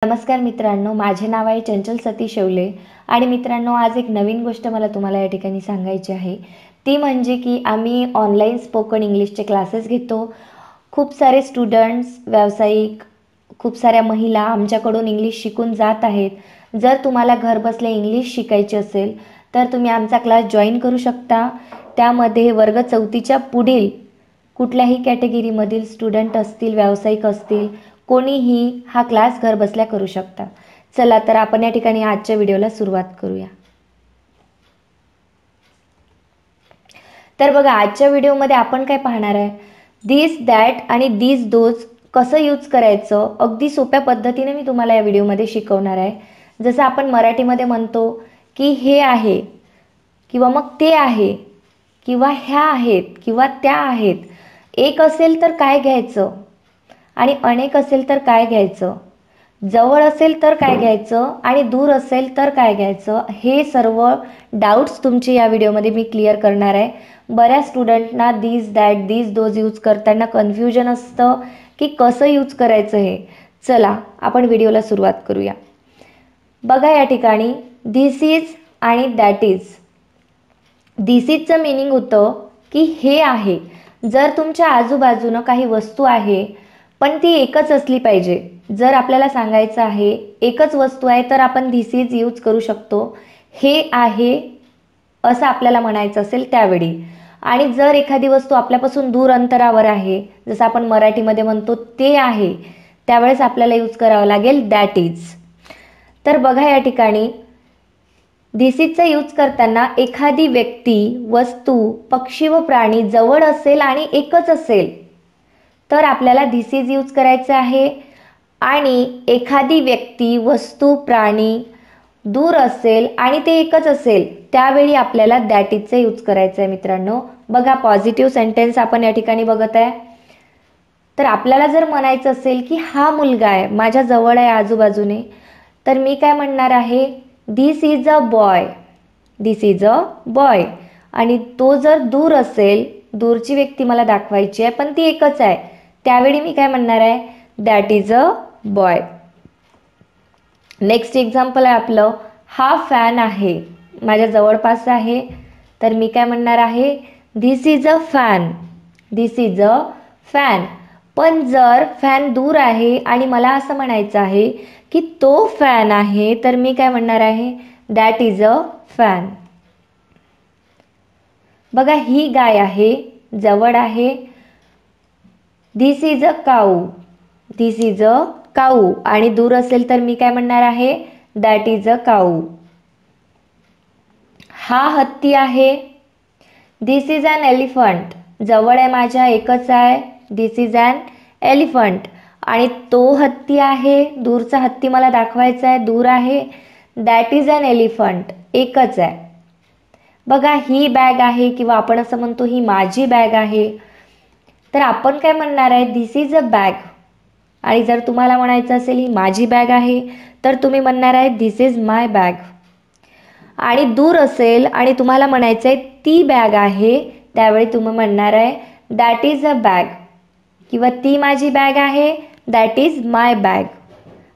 नमस्कार मित्रांनो, माझे नाव आहे चंचल सतीश शेवले आणि मित्रांनो आज एक नवीन गोष्ट मला तुम्हाला या ठिकाणी सांगायची आहे. ती म्हणजे की आम्ही ऑनलाईन स्पोकन इंग्लिशचे क्लासेस घेतो. खूप सारे स्टुडंट्स, व्यावसायिक, खूप साऱ्या महिला आमच्याकडून इंग्लिश शिकून जात आहेत. जर तुम्हाला घरबसल्या इंग्लिश शिकायचे असेल तर तुम्ही आमचा क्लास जॉईन करू शकता. त्यामध्ये वर्ग 4च्या पुढील कुठल्याही कॅटेगरीमधील स्टुडंट असतील, व्यावसायिक असतील, कोणीही हा क्लास घरबसल्या करू शकता. चला तर आपण या ठिकाणी आजच्या व्हिडिओला सुरुवात करूया. तर बघा, आजच्या व्हिडिओमध्ये आपण काय पाहणार आहे, दिस, दॅट आणि दिस, दोज कसं यूज करायचं अगदी सोप्या पद्धतीने मी तुम्हाला या व्हिडिओमध्ये शिकवणार आहे. जसं आपण मराठीमध्ये म्हणतो की हे आहे किंवा मग ते आहे किंवा ह्या आहेत किंवा त्या आहेत. एक असेल तर काय घ्यायचं आणि अनेक असेल तर काय घ्यायचं, जवळ असेल तर काय घ्यायचं आणि दूर असेल तर काय घ्यायचं, हे सर्व डाऊट्स तुमचे या व्हिडिओमध्ये मी क्लिअर करणार आहे. बऱ्याच स्टुडंटना दिस, दॅट, दिस, दोज यूज करताना कन्फ्युजन असतं की कसं यूज करायचं हे. चला आपण व्हिडिओला सुरुवात करूया. बघा या ठिकाणी धिस इज आणि दॅट इज. धिस इजचं मिनिंग होतं की हे आहे. जर तुमच्या आजूबाजूनं काही वस्तू आहे पण ती एकच असली पाहिजे, जर आपल्याला सांगायचं आहे एकच वस्तू आहे तर आपण धिस इज यूज करू शकतो. हे आहे असं आपल्याला म्हणायचं असेल त्यावेळी. आणि जर एखादी वस्तू आपल्यापासून दूर अंतरावर आहे, जसं आपण मराठीमध्ये म्हणतो ते आहे, त्यावेळेस आपल्याला यूज करावं लागेल दॅट इज. तर बघा या ठिकाणी धिस इजचा यूज करताना एखादी व्यक्ती, वस्तू, पक्षी व प्राणी जवळ असेल आणि एकच असेल तर आपल्याला धिस इज यूज करायचं आहे. आणि एखादी व्यक्ती, वस्तू, प्राणी दूर असेल आणि ते एकच असेल त्यावेळी आपल्याला दॅट इजचं यूज करायचं आहे. मित्रांनो बघा, पॉझिटिव्ह सेंटेन्स आपण या ठिकाणी बघत आहे. तर आपल्याला जर म्हणायचं असेल की हा मुलगा आहे, माझ्या जवळ आहे आजूबाजूने, तर मी काय म्हणणार आहे, this is a boy. This is a boy. आणि तो जर दूर असेल, दूरची व्यक्ती मला दाखवायची आहे पण ती एकच आहे, त्यावेळी मी काय म्हणणार आहे, that is a boy. Next example आहे आपलं, हा फॅन आहे, माझ्या जवळपास आहे, तर मी काय म्हणणार आहे, this is a fan. This is a fan. पण जर फॅन दूर आहे आणि मला असं म्हणायचं आहे की तो फॅन आहे, तर मी काय म्हणणार आहे, दॅट इज अ फॅन. बघा, ही गाय आहे, जवळ आहे, this is a cow. This is a cow. आणि दूर असेल तर मी काय म्हणणार आहे, दॅट इज अ काऊ. हा हत्ती आहे, धिस इज ॲन एलिफंट. जवळ आहे माझ्या, एकच आहे, धिस इज ॲन एलिफंट. आणि तो हत्ती आहे, दूरचा हत्ती मला दाखवायचा आहे, दूर आहे, दॅट इज ॲन एलिफंट. एकच आहे. बघा, ही बॅग आहे किंवा आपण असं म्हणतो ही माझी बॅग आहे, तर आपण काय म्हणणार आहे, धिस इज अ बॅग. आणि जर तुम्हाला म्हणायचं असेल ही माझी बॅग आहे तर तुम्ही म्हणणार आहे, धिस इज माय बॅग. आणि दूर असेल आणि तुम्हाला म्हणायचं आहे ती बॅग आहे, त्यावेळी तुम्ही म्हणणार आहे, दॅट इज अ बॅग. किंवा ती माझी बॅग आहे, दॅट इज माय बॅग.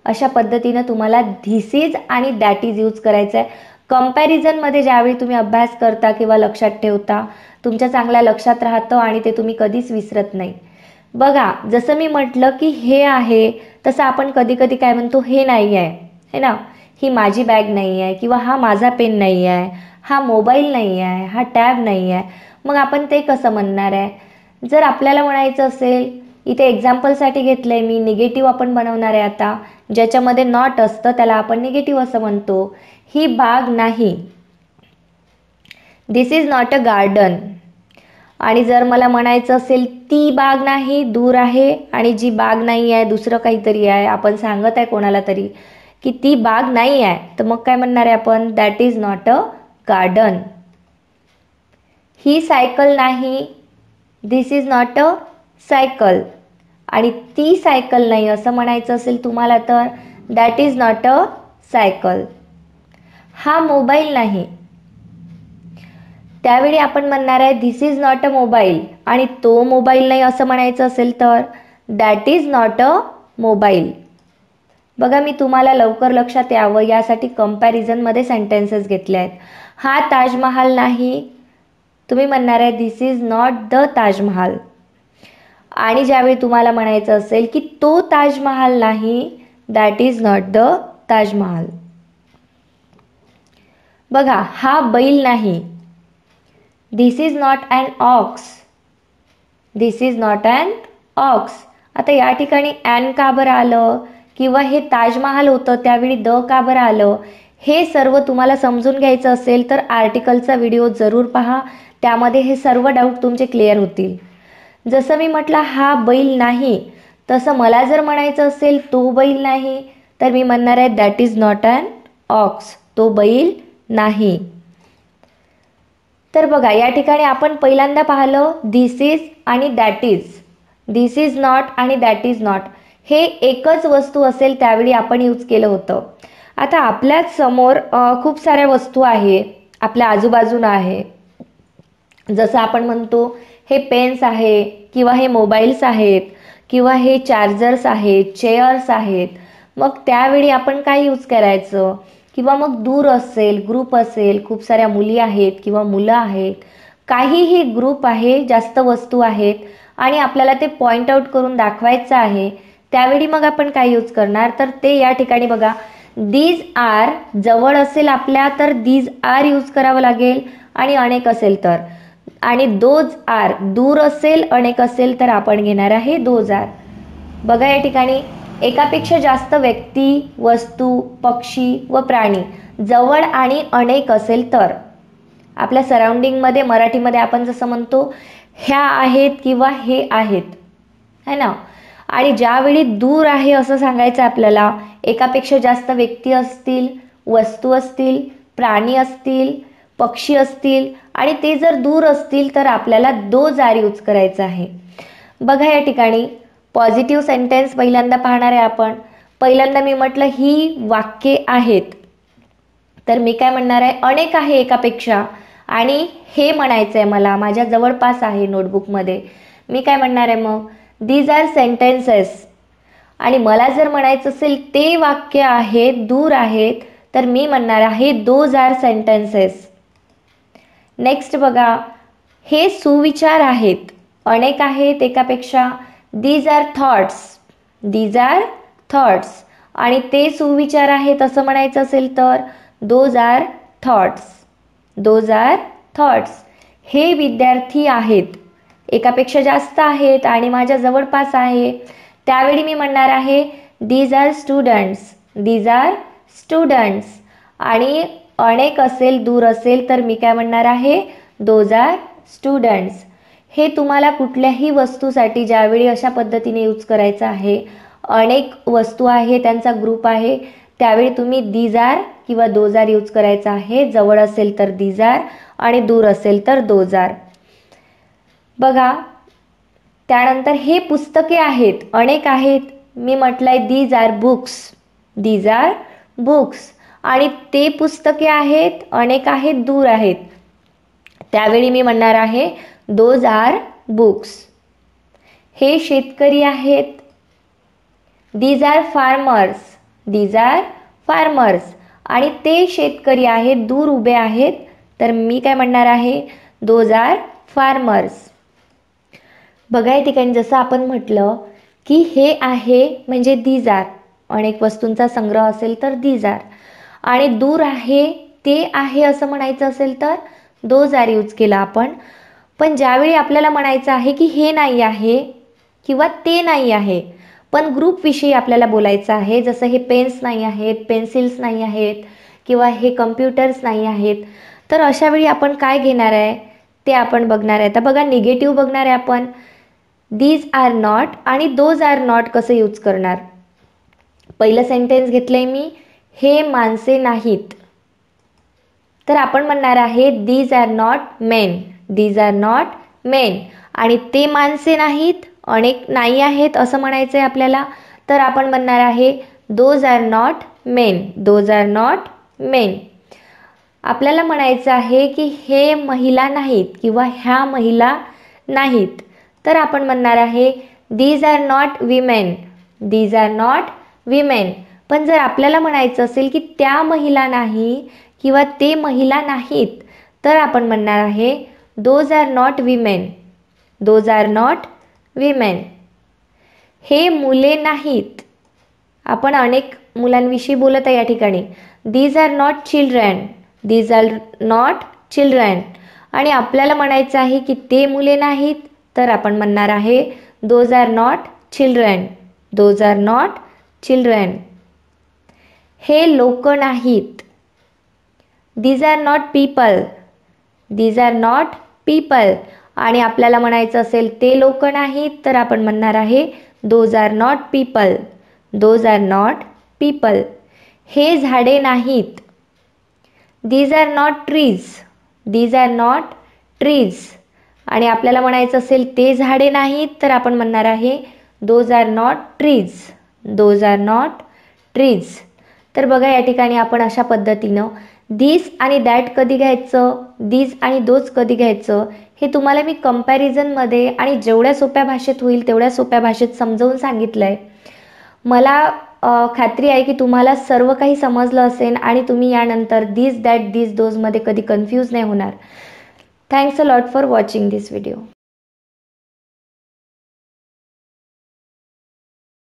अशा पद्धतीनं तुम्हाला धिस इज आणि दॅट इज यूज करायचं आहे. कंपॅरिझनमध्ये ज्यावेळी तुम्ही अभ्यास करता किंवा लक्षात ठेवता, तुमच्या चांगल्या लक्षात राहतं आणि ते तुम्ही कधीच विसरत नाही. बघा, जसं मी म्हटलं की हे आहे, तसं आपण कधी कधी काय म्हणतो, हे नाही आहे, है ना, ही माझी बॅग नाही आहे किंवा हा माझा पेन नाही आहे, हा मोबाईल नाही आहे, हा टॅब नाही आहे. मग आपण ते कसं म्हणणार आहे. जर आपल्याला म्हणायचं असेल, इथे एक्झाम्पलसाठी घेतलं आहे मी, निगेटिव्ह आपण बनवणार आहे आता, ज्याच्यामध्ये नॉट असतं त्याला आपण निगेटिव्ह असं म्हणतो. ही बाग नाही, this is not a garden. आणि जर मला म्हणायचं असेल ती बाग नाही, दूर आहे आणि जी बाग नाही आहे दुसरं काहीतरी आहे, आपण सांगत आहे कोणाला तरी की ती बाग नाही आहे, तर मग काय म्हणणार आहे आपण, that is not a garden. ही सायकल नाही, this is not a cycle. आणि ती सायकल नाही असं म्हणायचं असेल तुम्हाला तर that is not a cycle. हा मोबाईल नाही, त्यावेळी आपण म्हणणार आहे this is not a mobile. आणि तो मोबाईल नाही असं म्हणायचं असेल तर that is not a mobile. बघा, मी तुम्हाला लवकर लक्षात यावं यासाठी कंपॅरिझनमध्ये सेंटेन्सेस घेतले आहेत. हा ताजमहाल नाही, तुम्ही म्हणणार आहे this is not the Taj Mahal. आणि ज्यावेळी तुम्हाला म्हणायचं असेल की तो ताजमहाल नाही, that is not the Taj Mahal. बघा, हा बैल नाही, this is not an ox, this is not an ox. आता या ठिकाणी ॲन का बरं आलं, किंवा हे ताजमहाल होतं त्यावेळी द का बरं आलं, हे सर्व तुम्हाला समजून घ्यायचं असेल तर आर्टिकलचा व्हिडिओ जरूर पहा, त्यामध्ये हे सर्व डाऊट तुमचे क्लिअर होतील. जसं मी म्हटलं हा बैल नाही, तसं मला जर म्हणायचं असेल तो बैल नाही, तर मी म्हणणार आहे that is not an ox, तो बैल नाही. तर बघा, या ठिकाणी आपण पहिल्यांदा पाहिलं धिस इज आणि that is. This is not आणि दॅट इज नॉट हे एकच वस्तू असेल त्यावेळी आपण यूज केलं होतं. आता आपल्याच समोर खूप साऱ्या वस्तू आहे, आपल्या आजूबाजूला आहे. जसं आपण म्हणतो हे पेन्स आहे, किंवा हे मोबाईल्स आहेत, किंवा हे चार्जर्स आहेत, चेअर्स आहेत. मग त्यावेळी आपण काय यूज करायचं, किंवा मग दूर असेल, ग्रुप असेल, खूप साऱ्या मुली आहेत किंवा मुलं आहेत, काहीही ग्रुप आहे, जास्त वस्तू आहेत आणि आपल्याला ते पॉइंट आउट करून दाखवायचं आहे, त्यावेळी मग आपण काय यूज करणार, तर ते या ठिकाणी बघा दीज आर जवळ असेल आपल्या तर दीज आर यूज करावं लागेल, आणि अनेक असेल तर, आणि दोज आर दूर असेल, अनेक असेल तर आपण घेणार आहे दोज आर. बघा, या ठिकाणी एकापेक्षा जास्त व्यक्ती, वस्तू, पक्षी व प्राणी जवळ आणि अनेक असेल तर, आपल्या सराउंडिंगमध्ये मराठीमध्ये आपण जसं म्हणतो ह्या आहेत किंवा हे आहेत, है ना. आणि ज्यावेळी दूर आहे असं सांगायचं आपल्याला, एकापेक्षा जास्त व्यक्ती असतील, वस्तू असतील, प्राणी असतील, पक्षी असतील आणि ते जर दूर असतील तर आपल्याला दोज आर यूज करायचं आहे. बघा, या ठिकाणी पॉझिटिव्ह सेंटेन्स पहिल्यांदा पाहणार आहे आपण. पहिल्यांदा मी म्हटलं ही वाक्ये आहेत, तर मी काय म्हणणार आहे, अनेक आहे एकापेक्षा, आणि हे म्हणायचं आहे मला, माझ्या जवळपास आहे नोटबुकमध्ये, मी काय म्हणणार आहे मग दीज आर सेंटेन्सेस. आणि मला जर म्हणायचं असेल ते वाक्य आहेत, दूर आहेत, तर मी म्हणणार आहे दोज आर सेंटेन्सेस. नेक्स्ट बघा, हे सुविचार आहेत, अनेक आहेत एकापेक्षा, these are thoughts, these are thoughts. आणि ते सुविचार आहेत असं म्हणायचं असेल तर those are thoughts, those are thoughts. हे विद्यार्थी आहेत, एकापेक्षा जास्त आहेत आणि माझ्या जवळपास आहे, त्यावेळी मी म्हणणार आहे these are students, these are students. आणि अनेक असेल, दूर असेल तर मी काय म्हणणार आहे दोज आर स्टुडंट्स. हे तुम्हाला कुठल्याही वस्तूसाठी ज्यावेळी अशा पद्धतीने यूज करायचं आहे, अनेक वस्तू आहे, त्यांचा ग्रुप आहे, त्यावेळी तुम्ही दीज आर किंवा दोज आर यूज करायचा आहे. जवळ असेल तर दीज आर आणि दूर असेल तर दोज आर. बघा, त्यानंतर हे पुस्तके आहेत, अनेक आहेत, मी म्हटलंय these are books, these are books. आणि ते पुस्तके आहेत, अनेक आहेत, दूर आहेत, त्यावेळी मी म्हणणार आहे दोज आर बुक्स. हे शेतकरी आहेत, these are farmers, these are farmers. आणि ते शेतकरी आहेत, दूर उभे आहेत, तर मी काय म्हणणार आहे दोज आर फार्मर्स. बघा, या ठिकाणी जसं आपण म्हटलं की हे आहे म्हणजे दीज आर, अनेक वस्तूंचा संग्रह असेल तर दीज आर, आणि दूर आहे ते आहे असं म्हणायचं असेल तर दोज आर यूज केला आपण. पण ज्यावेळी आपल्याला म्हणायचं आहे की हे नाही आहे किंवा ते नाही आहे, पण ग्रुपविषयी आपल्याला बोलायचं आहे, जसं हे पेन्स नाही आहेत, पेन्सिल्स नाही आहेत, किंवा हे कम्प्युटर्स नाही आहेत, तर अशा वेळी आपण काय घेणार आहे ते आपण बघणार आहे. तर बघा, निगेटिव्ह बघणार आहे आपण, दीज आर नॉट आणि दोज आर नॉट कसं यूज करणार. पहिलं सेंटेन्स घेतलंय मी, हे माणसे नाहीत, तर आपण म्हणणार आहे these are not men, these are not men. आणि ते माणसे नाहीत, अनेक नाही आहेत असं म्हणायचं आहे आपल्याला, तर आपण म्हणणार आहे those are not men, those are not men. आपल्याला म्हणायचं आहे की हे महिला नाहीत किंवा ह्या महिला नाहीत, तर आपण म्हणणार आहे these are not women, these are not women. पण जर आपल्याला म्हणायचं असेल की त्या महिला नाही किंवा ते महिला नाहीत, तर आपण म्हणणार आहे those are not women. Those are not women. हे मुले नाहीत. आपण अनेक मुलांविषयी बोलत आहे या ठिकाणी. These are not children. These are not children. आणि आपल्याला म्हणायचं आहे की ते मुले नाहीत, तर आपण म्हणणार आहे those are not children. Those are not children. हे लोक नाहीत. These are not people. These are not people. आणि आपल्याला म्हणायचं असेल ते लोक नाहीत, तर आपण म्हणणार आहे those are not people. Those are not people. हे झाडे नाहीत. These are not trees. These are not trees. आणि आपल्याला म्हणायचं असेल ते झाडे नाहीत, तर आपण म्हणणार आहे those are not trees. Those are not trees. तर बघा या ठिकाणी आपण अशा पद्धतीनं दिस आणि दॅट कधी घ्यायचं, दिस आणि दोज कधी घ्यायचं, हे तुम्हाला मी कंपॅरिझनमध्ये आणि जेवढ्या सोप्या भाषेत होईल तेवढ्या सोप्या भाषेत समजावून सांगितलं आहे. मला खात्री आहे की तुम्हाला सर्व काही समजलं असेल आणि तुम्ही यानंतर दिस दॅट दिस दोजमध्ये कधी कन्फ्यूज नाही होणार. Thanks a lot for watching this video.